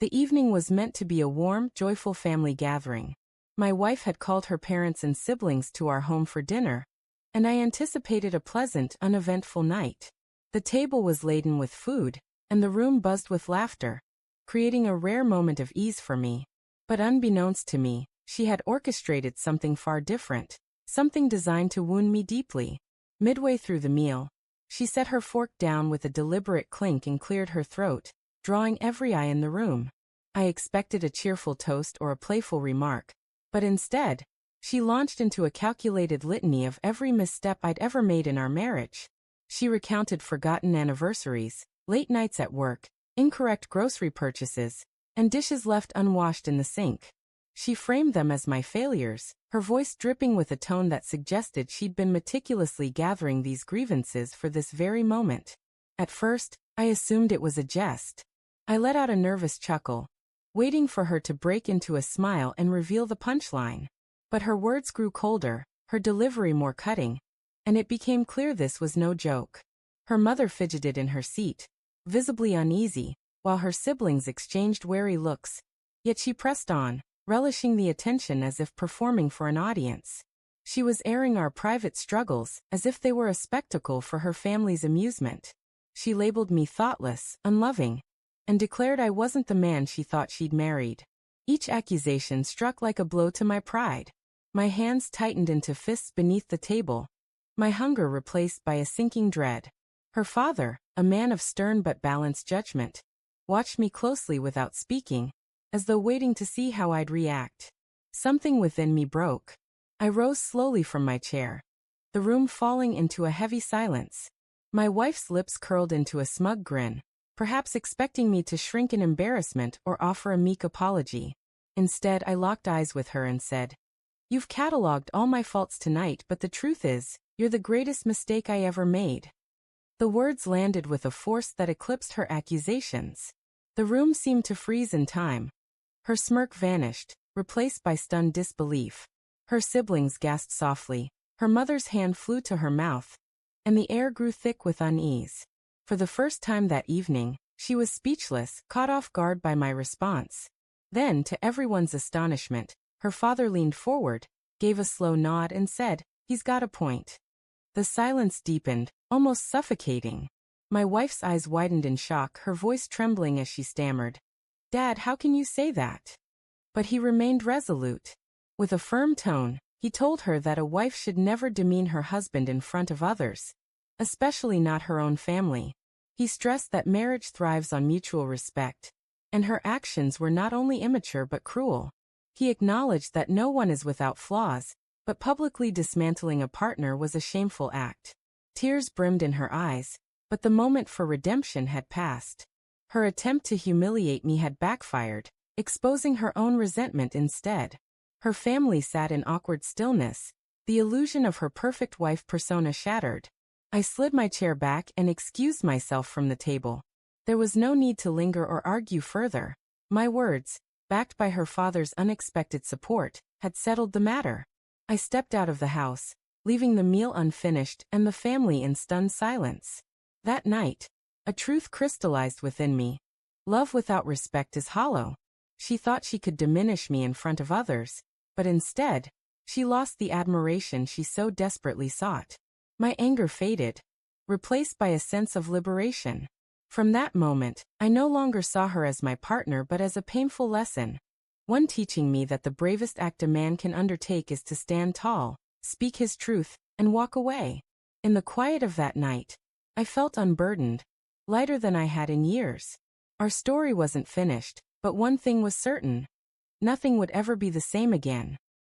The evening was meant to be a warm, joyful family gathering. My wife had called her parents and siblings to our home for dinner, and I anticipated a pleasant, uneventful night. The table was laden with food, and the room buzzed with laughter, creating a rare moment of ease for me. But unbeknownst to me, she had orchestrated something far different, something designed to wound me deeply. Midway through the meal, she set her fork down with a deliberate clink and cleared her throat, drawing every eye in the room. I expected a cheerful toast or a playful remark, but instead, she launched into a calculated litany of every misstep I'd ever made in our marriage. She recounted forgotten anniversaries, late nights at work, incorrect grocery purchases, and dishes left unwashed in the sink. She framed them as my failures, her voice dripping with a tone that suggested she'd been meticulously gathering these grievances for this very moment. At first, I assumed it was a jest. I let out a nervous chuckle, waiting for her to break into a smile and reveal the punchline. But her words grew colder, her delivery more cutting, and it became clear this was no joke. Her mother fidgeted in her seat, visibly uneasy, while her siblings exchanged wary looks. Yet she pressed on, relishing the attention as if performing for an audience. She was airing our private struggles, as if they were a spectacle for her family's amusement. She labeled me thoughtless, unloving, and declared I wasn't the man she thought she'd married. Each accusation struck like a blow to my pride. My hands tightened into fists beneath the table, my hunger replaced by a sinking dread. Her father, a man of stern but balanced judgment, watched me closely without speaking, as though waiting to see how I'd react. Something within me broke. I rose slowly from my chair, the room falling into a heavy silence. My wife's lips curled into a smug grin, perhaps expecting me to shrink in embarrassment or offer a meek apology. Instead, I locked eyes with her and said, "You've catalogued all my faults tonight, but the truth is, you're the greatest mistake I ever made." The words landed with a force that eclipsed her accusations. The room seemed to freeze in time. Her smirk vanished, replaced by stunned disbelief. Her siblings gasped softly, her mother's hand flew to her mouth, and the air grew thick with unease. For the first time that evening, she was speechless, caught off guard by my response. Then, to everyone's astonishment, her father leaned forward, gave a slow nod and said, "He's got a point." The silence deepened, almost suffocating. My wife's eyes widened in shock, her voice trembling as she stammered, "Dad, how can you say that?" But he remained resolute. With a firm tone, he told her that a wife should never demean her husband in front of others, especially not her own family. He stressed that marriage thrives on mutual respect, and her actions were not only immature but cruel. He acknowledged that no one is without flaws, but publicly dismantling a partner was a shameful act. Tears brimmed in her eyes, but the moment for redemption had passed. Her attempt to humiliate me had backfired, exposing her own resentment instead. Her family sat in awkward stillness, the illusion of her perfect wife persona shattered. I slid my chair back and excused myself from the table. There was no need to linger or argue further. My words, backed by her father's unexpected support, had settled the matter. I stepped out of the house, leaving the meal unfinished and the family in stunned silence. That night, a truth crystallized within me. Love without respect is hollow. She thought she could diminish me in front of others, but instead, she lost the admiration she so desperately sought. My anger faded, replaced by a sense of liberation. From that moment, I no longer saw her as my partner but as a painful lesson. One teaching me that the bravest act a man can undertake is to stand tall, speak his truth, and walk away. In the quiet of that night, I felt unburdened, lighter than I had in years. Our story wasn't finished, but one thing was certain. Nothing would ever be the same again.